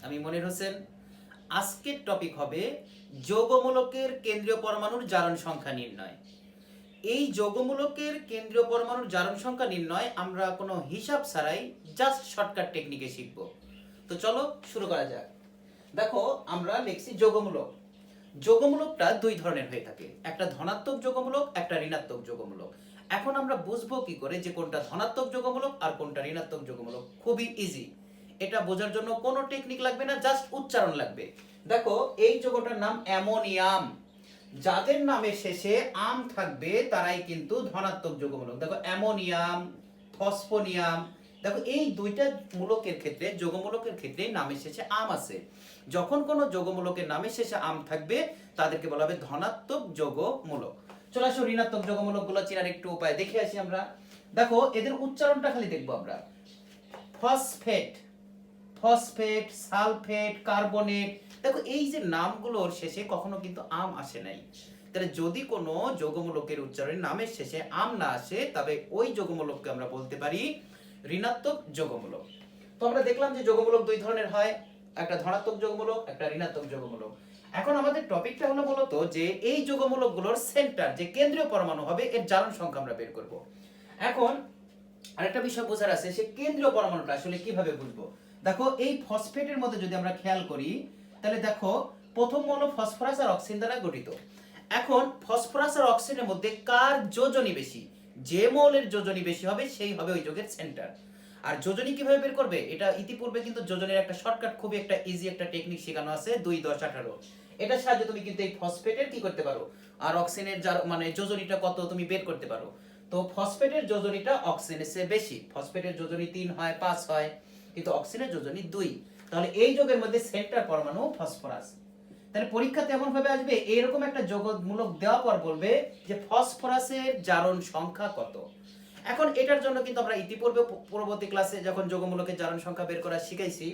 আমি মনির হোসেন। আজকের টপিক হবে যৌগমূলকের কেন্দ্রীয় পরমাণুর জারণ সংখ্যা নির্ণয়। এই যৌগমূলকের কেন্দ্রীয় পরমাণুর জারণ সংখ্যা নির্ণয় আমরা কোনো হিসাব ছাড়াই জাস্ট শর্টকাট টেকনিকে শিখব। তো চলো শুরু করা যাক। দেখো, আমরা লিখছি যৌগমূলক। যৌগমূলকটা দুই ধরনের হয়ে থাকে, একটা ধনাত্মক যৌগমূলক, একটা ঋণাত্মক যৌগমূলক। এখন আমরা বুঝবো কি করে যে কোনটা ধনাত্মক যৌগমূলক আর কোনটা ঋণাত্মক যৌগমূলক? খুবই ইজি। এটা বোঝার জন্য কোনো টেকনিক লাগবে না, জাস্ট উচ্চারণ লাগবে। দেখো, এই যৌগটার নাম অ্যামোনিয়াম। যাদের নামের শেষে আম থাকবে তারাই কিন্তু ধনাত্মক যৌগমূলক। দেখো, অ্যামোনিয়াম, ফসফোনিয়াম। দেখো, এই দুইটা মূলকের ক্ষেত্রে, যৌগমূলকের ক্ষেত্রে নামের শেষে আম আছে। যখন কোনো যৌগমূলকের নামের শেষে আম থাকবে তাদেরকে বলা হবে ধনাত্মক যৌগমূলক। চলে আসো ঋণাত্মক যৌগমূলকগুলো চেনার একটু উপায় দেখে আসি আমরা। দেখো, এদের উচ্চারণটা খালি দেখবো আমরা। Phosphate, phosphate, sulphate, carbonate. দেখো, এই যে নামগুলোর শেষে কখনো কিন্তু আম আসে নাই। তাহলে যদি কোনো যৌগমূলকের উচ্চারণে নামের শেষে আম না আসে তবে ওই যৌগমূলককে আমরা বলতে পারি ঋণাত্মক যৌগমূলক। তো আমরা দেখলাম যে যৌগমূলক দুই ধরনের হয়, একটা ধনাত্মক যৌগমূলক, একটা ঋণাত্মক যৌগমূলক। এখন আমাদের টপিকটা হলো বলতো যে এই যৌগমূলকগুলোর সেন্টার, যে কেন্দ্রীয় পরমাণু হবে, এর জারণ সংখ্যা আমরা বের করব। এখন আরেকটা বিষয় বোঝার আছে, সে কেন্দ্রীয় পরমাণুটা আসলে কিভাবে বুঝবো। দেখো, এই ফসফেটের মধ্যে যদি আমরা খেয়াল করি তাহলে দেখো, প্রথম মৌল ফসফরাস আর অক্সিজেন দ্বারা গঠিত। এখন ফসফরাস আর অক্সিজেনের মধ্যে কার যোজনী বেশি? যে মৌলের যোজনী বেশি হবে সেই হবে ওই যৌগের সেন্টার। আর যোজনী কিভাবে বের করবে, এটা ইতিপূর্বে কিন্তু যোজনের একটা শর্টকাট, খুবই একটা ইজি একটা টেকনিক শেখানো আছে, 2 10 18। এটার সাহায্যে তুমি কিন্তু এই ফসফেটের কি করতে পারো আর অক্সিজেনের যার মানে যোজনীটা কত তুমি বের করতে পারো। তো ফসফেটের যোজনীটা অক্সিজেনের চেয়ে বেশি। ফসফেটের যোজনী 3 হয়, 5 হয়, কিন্তু অক্সিজেনের যোজনী 2। তাহলে এই যৌগের মধ্যে সেন্টার পরমাণু ফসফরাস। তাহলে পরীক্ষাতে এমন ভাবে আসবে, এরকম একটা যৌগমূলক দেওয়ার পর বলবে যে ফসফরাসের জারণ সংখ্যা কত। এখন এটার জন্য কিন্তু আমরা ইতিপূর্বে পূর্ববর্তী ক্লাসে যখন যৌগমূলকের জারণ সংখ্যা বের করা শিখাইছি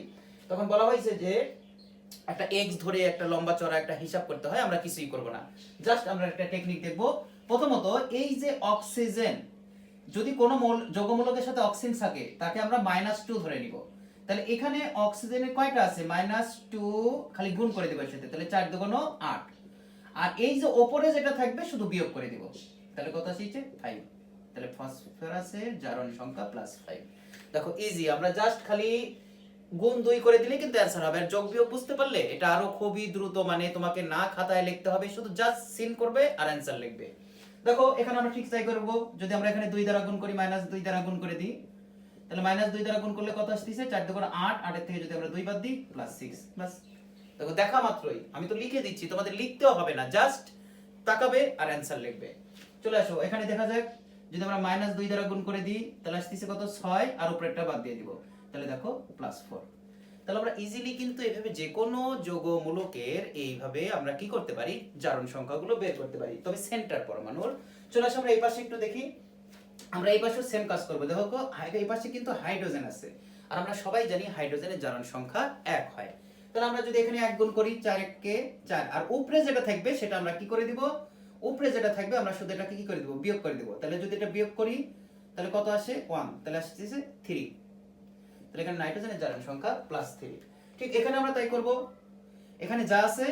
তখন বলা হয়েছে যে একটা এক্স ধরে একটা লম্বা চড়া একটা হিসাব করতে হয়। আমরা কিছুই করব না, জাস্ট আমরা একটা টেকনিক দেখব। প্রথমত, এই যে অক্সিজেন, যদি কোনো যৌগমূলকের সাথে অক্সিজেন থাকে তাকে আমরা -2 ধরে নিব। তাহলে এখানে অক্সিজেনের কয়টা আছে? -2, খালি গুণ করে দেব এর সাথে, তাহলে 4 2 8। আর এই যে উপরে যেটা থাকবে শুধু বিয়োগ করে দিব, তাহলে কত আসছে? 5। তাহলে ফসফরাসের জারণ সংখ্যা +5। দেখো, ইজি, আমরা জাস্ট খালি গুণ 2 করে দিলে কিন্তু অ্যানসার হবে। আর যোগ বিয়োগ বুঝতে পারলে এটা আরো খুবই দ্রুত, মানে তোমাকে না খাতায় লিখতে হবে, শুধু জাস্ট সিন করবে আর অ্যানসার লিখবে। দেখো, এখানে আমরা ঠিক তাই করব। যদি আমরা এখানে 2 দ্বারা গুণ করি, -2 দ্বারা গুণ করে দিই, তাহলে -2 দ্বারা গুণ করলে কত আসছে? 4 2 8, 8 এর থেকে যদি আমরা 2 বাদ দিই +6 প্লাস। দেখো, দেখা মাত্রই আমি তো লিখে দিচ্ছি, তোমাদের লিখতেও হবে না, জাস্ট তাকাবে আর অ্যানসার লিখবে। চলে আসো, এখানে দেখা যাক, যদি আমরা -2 দ্বারা গুণ করে দিই তাহলে আসছে কত? 6, আর উপরেরটা বাদ দিয়ে দিব, তাহলে দেখো +4। তাহলে আমরা ইজিলি কিন্তু এইভাবে যে কোনো যৌগমূলকের এইভাবে আমরা কি করতে পারি, জারণ সংখ্যাগুলো বের করতে পারি, তবে সেন্টার পরমাণুর। চলে আসো, আমরা এই পাশে একটু দেখি। আমরা এই পাশেও সেম কাজ করব। দেখো, এই পাশে কিন্তু হাইড্রোজেন আছে, আর আমরা সবাই জানি হাইড্রোজেনের জারণ সংখ্যা 1 হয়। তাহলে আমরা যদি এখানে 1 গুণ করি, 4 1 কে 4, আর উপরে যেটা থাকবে সেটা আমরা কি করে দিব? উপরে যেটা থাকবে আমরা শুধু এটাকে কি করে দিব? বিয়োগ করে দিব। তাহলে যদি এটা বিয়োগ করি তাহলে কত আসে? 1। তাহলে আসছে 3। তাহলে এখানে নাইট্রোজেনের জারণ সংখ্যা +3। ঠিক এখানে আমরা তাই করব। এখানে যা আছে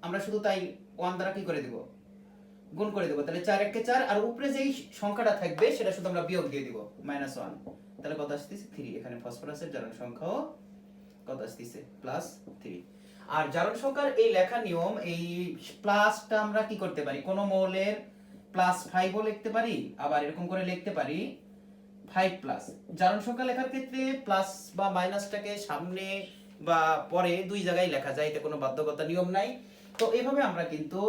আমরা শুধু তাই 1 দ্বারা কি করে দিব? গুণ করে দেব। তাহলে 4 1 কে 4, আর উপরে যেই সংখ্যাটা থাকবে সেটা শুধু আমরা বিয়োগ দিয়ে দিব, -1। তাহলে কত আসছে? 3। এখানে ফসফরাসের জারণ সংখ্যাও কত আসছে? +3। আর জারণ সংখ্যার এই লেখা নিয়ম, এই প্লাসটা আমরা কি করতে পারি, কোন মৌলের +5ও লিখতে পারি, আবার এরকম করে লিখতে পারি 5+। জারণ সংখ্যা লেখার ক্ষেত্রে প্লাস বা মাইনাসটাকে সামনে বা পরে দুই জায়গায় লেখা যায়, এতে কোনো বাধ্যকতা নিয়ম নাই। তো এইভাবে আমরা কিন্তু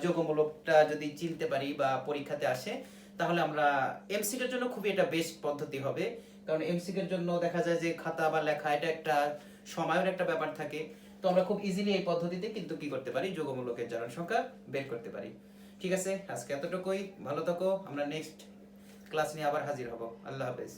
যৌগমূলকটা যদি চিনতে পারি বা পরীক্ষাতে আসে তাহলে আমরা এমসিকিউর জন্য খুবই এটা বেস্ট পদ্ধতি হবে। কারণ এমসিকিউর জন্য দেখা যায় যে খাতা বা লেখা এটা একটা সময়ের একটা ব্যাপার থাকে। তো আমরা খুব ইজিলি এই পদ্ধতিতে কিন্তু কি করতে পারি, যৌগমূলকের জারণ সংখ্যা বের করতে পারি। ঠিক আছে, আজকে এতটুকুই। ভালো থাকো, আমরা নেক্সট ক্লাস নিয়ে আবার হাজির হব। আল্লাহ হাফেজ।